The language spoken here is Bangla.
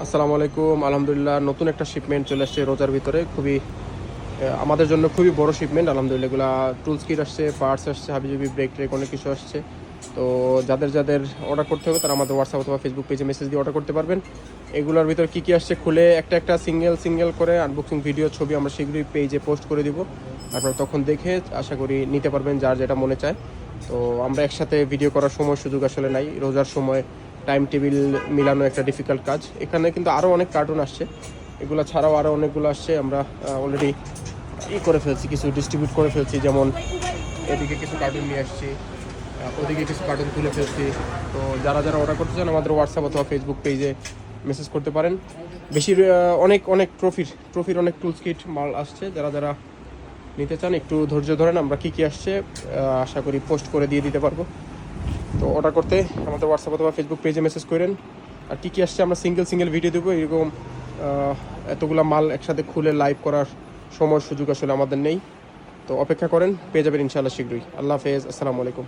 আসসালামু আলাইকুম। আলহামদুলিল্লাহ নতুন একটা শিপমেন্ট চলে আসছে রোজার ভিতরে। খুবই আমাদের জন্য খুবই বড় শিপমেন্ট। আলহামদুলিল্লাহ এগুলা টুলস কিট আসছে, পার্টস আসছে, হাবিজাবি ব্রেক ট্রেক অনেক কিছু আসছে। তো যাদের যাদের অর্ডার করতে হবে তারা আমাদের হোয়াটসঅ্যাপ অথবা ফেসবুক পেজে মেসেজ দিয়ে অর্ডার করতে পারবেন। এগুলোর ভিতরে কী কী আসছে খুলে একটা একটা সিঙ্গেল সিঙ্গেল করে আনবক্সিং ভিডিও ছবি আমরা শীঘ্রই পেজে পোস্ট করে দিব। আপনারা তখন দেখে আশা করি নিতে পারবেন যার যেটা মনে চায়। তো আমরা একসাথে ভিডিও করার সময় সুযোগ আসলে নাই, রোজার সময় টাইম টেবিল মিলানো একটা ডিফিকাল্ট কাজ। এখানে কিন্তু আরও অনেক কার্টুন আসছে, এগুলো ছাড়াও আরও অনেকগুলো আসছে। আমরা অলরেডি করে ফেলছি, কিছু ডিস্ট্রিবিউট করে ফেলছি। যেমন এদিকে কিছু কার্টুন নিয়ে আসছি, ওদিকে কিছু কার্টুন তুলে ফেলছি। তো যারা যারা অর্ডার করতে চান আমাদের হোয়াটসঅ্যাপ অথবা ফেসবুক পেজে মেসেজ করতে পারেন। বেশি অনেক অনেক ট্রফির অনেক টুলস কিট মাল আসছে। যারা যারা নিতে চান একটু ধৈর্য ধরেন, আমরা কী কী আসছে আশা করি পোস্ট করে দিয়ে দিতে পারবো। তো অর্ডার করতে আমাদের হোয়াটসঅ্যাপ অথবা ফেসবুক পেজে মেসেজ করেন। আর কী কী আসছে আমরা সিঙ্গেল সিঙ্গেল ভিডিও দেবো। এরকম এতগুলো মাল একসাথে খুলে লাইভ করার সময় সুযোগ আসলে আমাদের নেই। তো অপেক্ষা করেন, পেয়ে যাবেন ইনশাআল্লাহ শীঘ্রই। আল্লাহ হাফেজ, আসসালামু আলাইকুম।